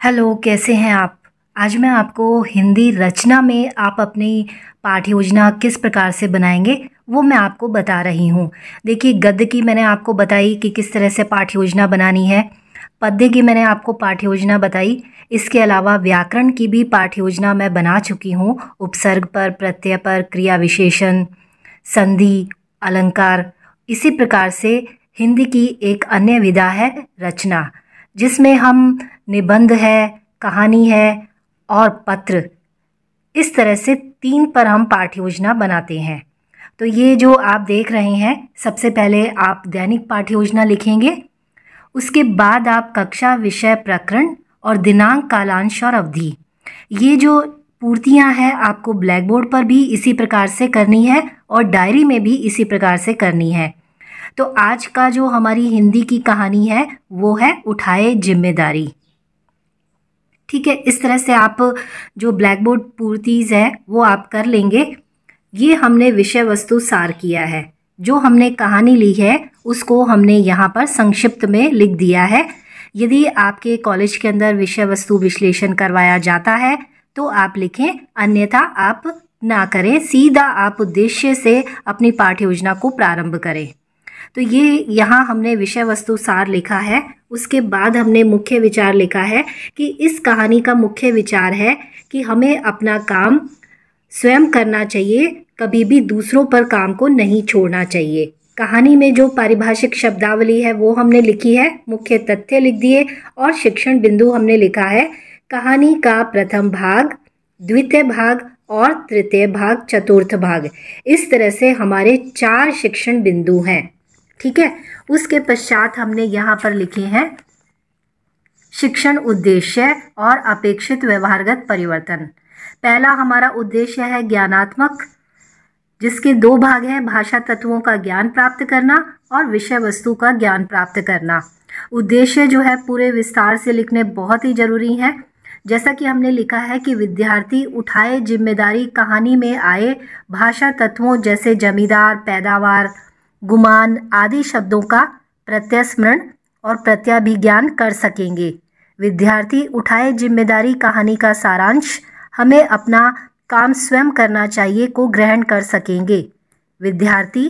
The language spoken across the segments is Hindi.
हेलो, कैसे हैं आप? आज मैं आपको हिंदी रचना में आप अपनी पाठ्य योजना किस प्रकार से बनाएँगे, वो मैं आपको बता रही हूँ। देखिए, गद्य की मैंने आपको बताई कि किस तरह से पाठ्य योजना बनानी है, पद्य की मैंने आपको पाठ्य योजना बताई, इसके अलावा व्याकरण की भी पाठ्य योजना मैं बना चुकी हूँ। उपसर्ग पर, प्रत्यय पर, क्रिया विशेषण, संधि, अलंकार। इसी प्रकार से हिंदी की एक अन्य विधा है रचना, जिसमें हम निबंध है, कहानी है और पत्र, इस तरह से 3 पर हम पाठ्य योजना बनाते हैं। तो ये जो आप देख रहे हैं, सबसे पहले आप दैनिक पाठ्य योजना लिखेंगे, उसके बाद आप कक्षा, विषय, प्रकरण और दिनांक, कालांश और अवधि, ये जो पूर्तियाँ हैं आपको ब्लैक बोर्ड पर भी इसी प्रकार से करनी है और डायरी में भी इसी प्रकार से करनी है। तो आज का जो हमारी हिंदी की कहानी है वो है उठाए जिम्मेदारी। ठीक है, इस तरह से आप जो ब्लैक बोर्ड पूर्तिज है वो आप कर लेंगे। ये हमने विषय वस्तु सार किया है, जो हमने कहानी ली है उसको हमने यहाँ पर संक्षिप्त में लिख दिया है। यदि आपके कॉलेज के अंदर विषय वस्तु विश्लेषण करवाया जाता है तो आप लिखें, अन्यथा आप ना करें, सीधा आप उद्देश्य से अपनी पाठ्य योजना को प्रारंभ करें। तो ये यहाँ हमने विषय वस्तु सार लिखा है। उसके बाद हमने मुख्य विचार लिखा है कि इस कहानी का मुख्य विचार है कि हमें अपना काम स्वयं करना चाहिए, कभी भी दूसरों पर काम को नहीं छोड़ना चाहिए। कहानी में जो पारिभाषिक शब्दावली है वो हमने लिखी है, मुख्य तथ्य लिख दिए और शिक्षण बिंदु हमने लिखा है। कहानी का प्रथम भाग, द्वितीय भाग और तृतीय भाग, चतुर्थ भाग, इस तरह से हमारे 4 शिक्षण बिंदु हैं। ठीक है, उसके पश्चात हमने यहाँ पर लिखे हैं शिक्षण उद्देश्य और अपेक्षित व्यवहारगत परिवर्तन। पहला हमारा उद्देश्य है ज्ञानात्मक, जिसके 2 भाग हैं, भाषा तत्वों का ज्ञान प्राप्त करना और विषय वस्तु का ज्ञान प्राप्त करना। उद्देश्य जो है पूरे विस्तार से लिखने बहुत ही जरूरी है। जैसा कि हमने लिखा है कि विद्यार्थी उठाए जिम्मेदारी कहानी में आए भाषा तत्वों जैसे जमींदार, पैदावार, गुमान आदि शब्दों का प्रत्यस्मरण और प्रत्याभिज्ञान कर सकेंगे। विद्यार्थी उठाए जिम्मेदारी कहानी का सारांश हमें अपना काम स्वयं करना चाहिए को ग्रहण कर सकेंगे। विद्यार्थी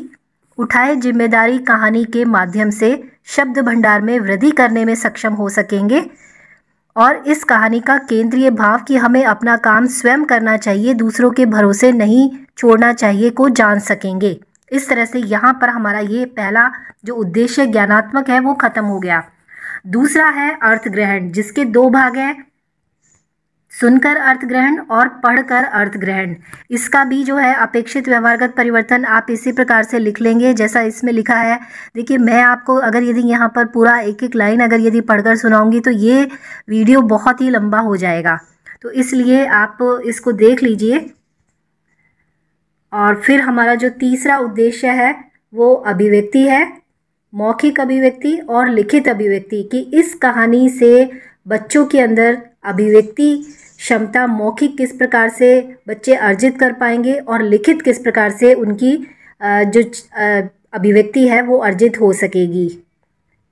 उठाए जिम्मेदारी कहानी के माध्यम से शब्द भंडार में वृद्धि करने में सक्षम हो सकेंगे और इस कहानी का केंद्रीय भाव कि हमें अपना काम स्वयं करना चाहिए, दूसरों के भरोसे नहीं छोड़ना चाहिए को जान सकेंगे। इस तरह से यहाँ पर हमारा ये पहला जो उद्देश्य ज्ञानात्मक है वो खत्म हो गया। दूसरा है अर्थ ग्रहण, जिसके 2 भाग हैं, सुनकर अर्थ ग्रहण और पढ़कर अर्थ ग्रहण। इसका भी जो है अपेक्षित व्यवहारगत परिवर्तन आप इसी प्रकार से लिख लेंगे जैसा इसमें लिखा है। देखिए, मैं आपको अगर यदि यहाँ पर पूरा एक एक लाइन अगर यदि पढ़कर सुनाऊंगी तो ये वीडियो बहुत ही लंबा हो जाएगा, तो इसलिए आप इसको देख लीजिए। और फिर हमारा जो तीसरा उद्देश्य है वो अभिव्यक्ति है, मौखिक अभिव्यक्ति और लिखित अभिव्यक्ति, कि इस कहानी से बच्चों के अंदर अभिव्यक्ति क्षमता मौखिक किस प्रकार से बच्चे अर्जित कर पाएंगे और लिखित किस प्रकार से उनकी जो अभिव्यक्ति है वो अर्जित हो सकेगी।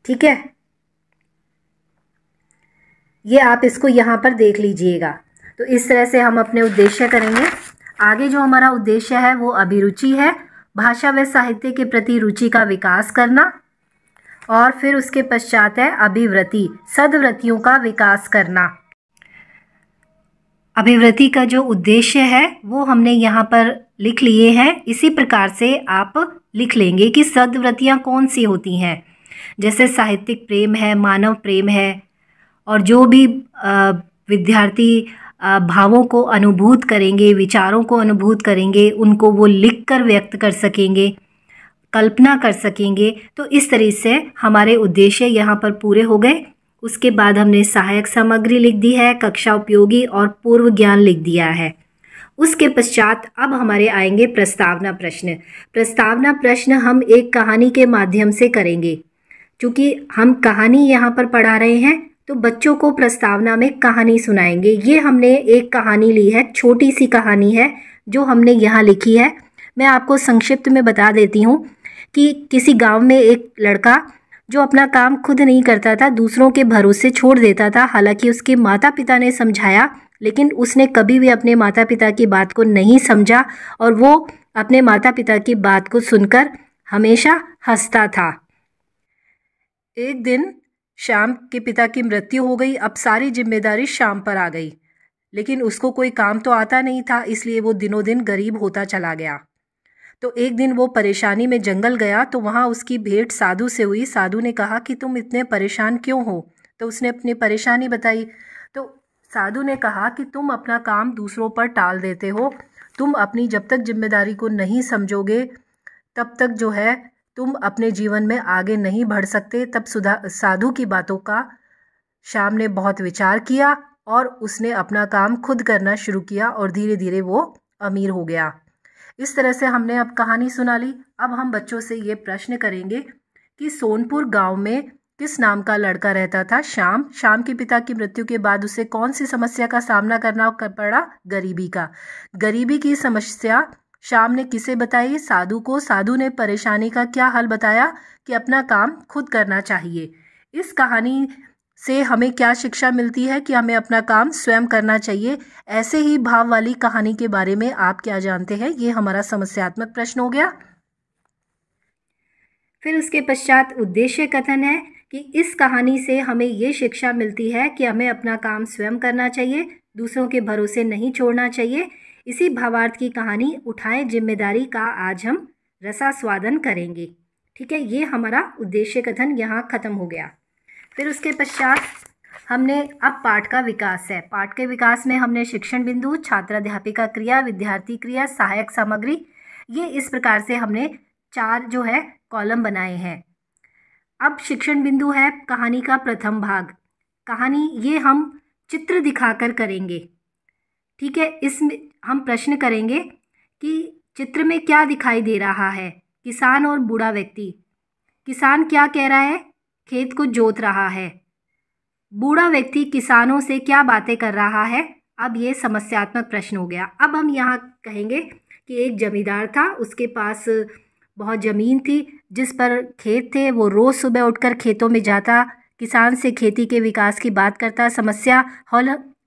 ठीक है, ये आप इसको यहाँ पर देख लीजिएगा। तो इस तरह से हम अपने उद्देश्य करेंगे। आगे जो हमारा उद्देश्य है वो अभिरुचि है, भाषा व साहित्य के प्रति रुचि का विकास करना। और फिर उसके पश्चात है अभिवृत्ति, सद्वृत्तियों का विकास करना। अभिवृत्ति का जो उद्देश्य है वो हमने यहाँ पर लिख लिए हैं। इसी प्रकार से आप लिख लेंगे कि सद्वृत्तियाँ कौन सी होती हैं, जैसे साहित्यिक प्रेम है, मानव प्रेम है, और जो भी विद्यार्थी भावों को अनुभूत करेंगे, विचारों को अनुभूत करेंगे, उनको वो लिख कर व्यक्त कर सकेंगे, कल्पना कर सकेंगे। तो इस तरह से हमारे उद्देश्य यहाँ पर पूरे हो गए। उसके बाद हमने सहायक सामग्री लिख दी है, कक्षा उपयोगी और पूर्व ज्ञान लिख दिया है। उसके पश्चात अब हमारे आएंगे प्रस्तावना प्रश्न। प्रस्तावना प्रश्न हम एक कहानी के माध्यम से करेंगे। चूँकि हम कहानी यहाँ पर पढ़ा रहे हैं तो बच्चों को प्रस्तावना में कहानी सुनाएंगे। ये हमने एक कहानी ली है, छोटी सी कहानी है जो हमने यहाँ लिखी है। मैं आपको संक्षिप्त में बता देती हूँ कि किसी गांव में एक लड़का जो अपना काम खुद नहीं करता था, दूसरों के भरोसे छोड़ देता था। हालांकि उसके माता पिता ने समझाया, लेकिन उसने कभी भी अपने माता पिता की बात को नहीं समझा और वो अपने माता पिता की बात को सुनकर हमेशा हंसता था। एक दिन श्याम के पिता की मृत्यु हो गई। अब सारी जिम्मेदारी श्याम पर आ गई, लेकिन उसको कोई काम तो आता नहीं था, इसलिए वो दिनों दिन गरीब होता चला गया। तो एक दिन वो परेशानी में जंगल गया, तो वहाँ उसकी भेंट साधु से हुई। साधु ने कहा कि तुम इतने परेशान क्यों हो? तो उसने अपनी परेशानी बताई। तो साधु ने कहा कि तुम अपना काम दूसरों पर टाल देते हो, तुम अपनी जब तक जिम्मेदारी को नहीं समझोगे तब तक जो है तुम अपने जीवन में आगे नहीं बढ़ सकते। तब साधु की बातों का श्याम ने बहुत विचार किया और उसने अपना काम खुद करना शुरू किया और धीरे धीरे वो अमीर हो गया। इस तरह से हमने अब कहानी सुना ली। अब हम बच्चों से ये प्रश्न करेंगे कि सोनपुर गांव में किस नाम का लड़का रहता था? श्याम। श्याम के पिता की मृत्यु के बाद उसे कौन सी समस्या का सामना करना पड़ा? गरीबी का। गरीबी की समस्या श्याम ने किसे बताई? साधु को। साधु ने परेशानी का क्या हल बताया? कि अपना काम खुद करना चाहिए। इस कहानी से हमें क्या शिक्षा मिलती है? कि हमें अपना काम स्वयं करना चाहिए। ऐसे ही भाव वाली कहानी के बारे में आप क्या जानते हैं? ये हमारा समस्यात्मक प्रश्न हो गया। फिर उसके पश्चात उद्देश्य कथन है कि इस कहानी से हमें ये शिक्षा मिलती है कि हमें अपना काम स्वयं करना चाहिए, दूसरों के भरोसे नहीं छोड़ना चाहिए। इसी भावार्थ की कहानी उठाएं जिम्मेदारी का आज हम रसास्वादन करेंगे। ठीक है, ये हमारा उद्देश्य कथन यहाँ खत्म हो गया। फिर उसके पश्चात हमने अब पाठ का विकास है। पाठ के विकास में हमने शिक्षण बिंदु, छात्र अध्यापिका क्रिया, विद्यार्थी क्रिया, सहायक सामग्री, ये इस प्रकार से हमने 4 जो है कॉलम बनाए हैं। अब शिक्षण बिंदु है कहानी का प्रथम भाग। कहानी ये हम चित्र दिखाकर करेंगे। ठीक है, इसमें हम प्रश्न करेंगे कि चित्र में क्या दिखाई दे रहा है? किसान और बूढ़ा व्यक्ति। किसान क्या कह रहा है? खेत को जोत रहा है। बूढ़ा व्यक्ति किसानों से क्या बातें कर रहा है? अब ये समस्यात्मक प्रश्न हो गया। अब हम यहाँ कहेंगे कि एक जमींदार था, उसके पास बहुत ज़मीन थी जिस पर खेत थे। वो रोज़ सुबह उठकर खेतों में जाता, किसान से खेती के विकास की बात करता,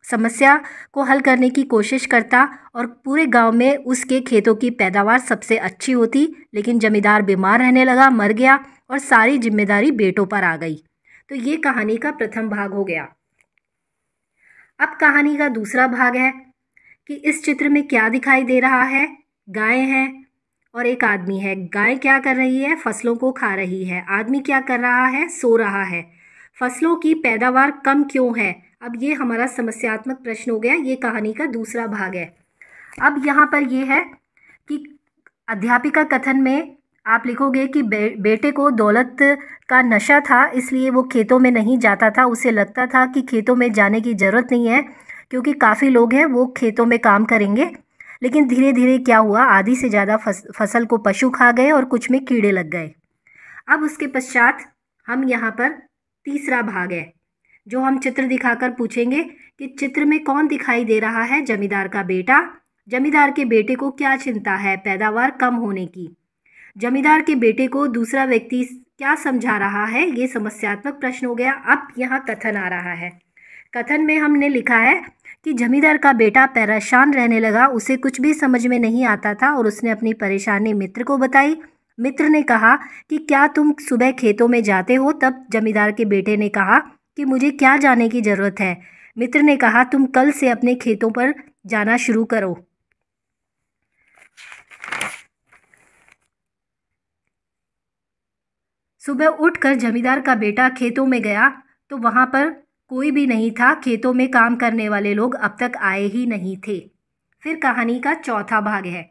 समस्या को हल करने की कोशिश करता और पूरे गांव में उसके खेतों की पैदावार सबसे अच्छी होती। लेकिन जमींदार बीमार रहने लगा, मर गया और सारी जिम्मेदारी बेटों पर आ गई। तो ये कहानी का प्रथम भाग हो गया। अब कहानी का दूसरा भाग है कि इस चित्र में क्या दिखाई दे रहा है? गाय है और एक आदमी है। गाय क्या कर रही है? फसलों को खा रही है। आदमी क्या कर रहा है? सो रहा है। फसलों की पैदावार कम क्यों है? अब ये हमारा समस्यात्मक प्रश्न हो गया। ये कहानी का दूसरा भाग है। अब यहाँ पर ये है कि अध्यापिका कथन में आप लिखोगे कि बेटे को दौलत का नशा था, इसलिए वो खेतों में नहीं जाता था। उसे लगता था कि खेतों में जाने की ज़रूरत नहीं है क्योंकि काफ़ी लोग हैं वो खेतों में काम करेंगे। लेकिन धीरे धीरे क्या हुआ? आधी से ज़्यादा फसल को पशु खा गए और कुछ में कीड़े लग गए। अब उसके पश्चात हम यहाँ पर तीसरा भाग है जो हम चित्र दिखाकर पूछेंगे कि चित्र में कौन दिखाई दे रहा है? जमींदार का बेटा। जमींदार के बेटे को क्या चिंता है? पैदावार कम होने की। जमींदार के बेटे को दूसरा व्यक्ति क्या समझा रहा है? ये समस्यात्मक प्रश्न हो गया। अब यहाँ कथन आ रहा है। कथन में हमने लिखा है कि जमींदार का बेटा परेशान रहने लगा, उसे कुछ भी समझ में नहीं आता था और उसने अपनी परेशानी मित्र को बताई। मित्र ने कहा कि क्या तुम सुबह खेतों में जाते हो? तब जमींदार के बेटे ने कहा कि मुझे क्या जाने की ज़रूरत है। मित्र ने कहा तुम कल से अपने खेतों पर जाना शुरू करो। सुबह उठकर जमींदार का बेटा खेतों में गया तो वहाँ पर कोई भी नहीं था। खेतों में काम करने वाले लोग अब तक आए ही नहीं थे। फिर कहानी का चौथा भाग है।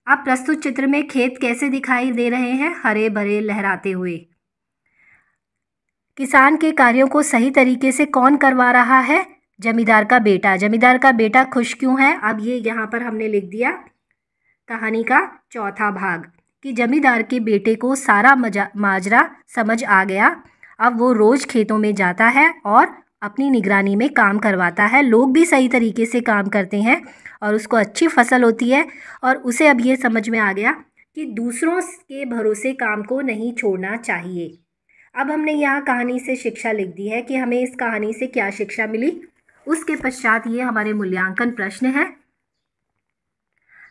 अब प्रस्तुत चित्र में खेत कैसे दिखाई दे रहे हैं? हरे भरे लहराते हुए। किसान के कार्यों को सही तरीके से कौन करवा रहा है? जमींदार का बेटा। जमींदार का बेटा खुश क्यों है? अब ये यहाँ पर हमने लिख दिया कहानी का चौथा भाग कि जमींदार के बेटे को सारा माजरा समझ आ गया। अब वो रोज़ खेतों में जाता है और अपनी निगरानी में काम करवाता है। लोग भी सही तरीके से काम करते हैं और उसको अच्छी फसल होती है। और उसे अब ये समझ में आ गया कि दूसरों के भरोसे काम को नहीं छोड़ना चाहिए। अब हमने यहाँ कहानी से शिक्षा लिख दी है कि हमें इस कहानी से क्या शिक्षा मिली। उसके पश्चात ये हमारे मूल्यांकन प्रश्न है।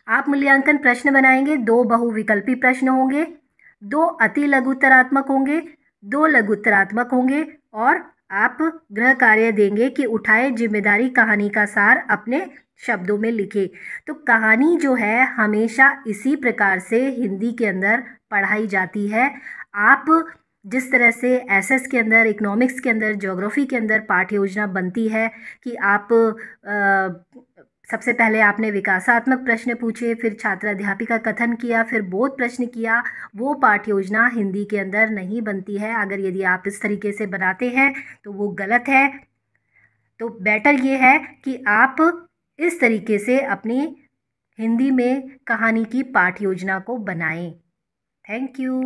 आप मूल्यांकन प्रश्न बनाएंगे। 2 बहुविकल्पी प्रश्न होंगे, 2 अति लघु उत्तरात्मक होंगे, 2 लघु उत्तरात्मक होंगे और आप गृह कार्य देंगे कि उठाए जिम्मेदारी कहानी का सार अपने शब्दों में लिखे। तो कहानी जो है हमेशा इसी प्रकार से हिंदी के अंदर पढ़ाई जाती है। आप जिस तरह से एसएस के अंदर, इकोनॉमिक्स के अंदर, ज्योग्राफी के अंदर पाठ्य योजना बनती है कि आप सबसे पहले आपने विकासात्मक प्रश्न पूछे, फिर छात्र अध्यापिका कथन किया, फिर बोध प्रश्न किया, वो पाठ्य योजना हिंदी के अंदर नहीं बनती है। अगर यदि आप इस तरीके से बनाते हैं तो वो गलत है। तो बेटर ये है कि आप इस तरीके से अपनी हिंदी में कहानी की पाठ्य योजना को बनाएं। Thank you.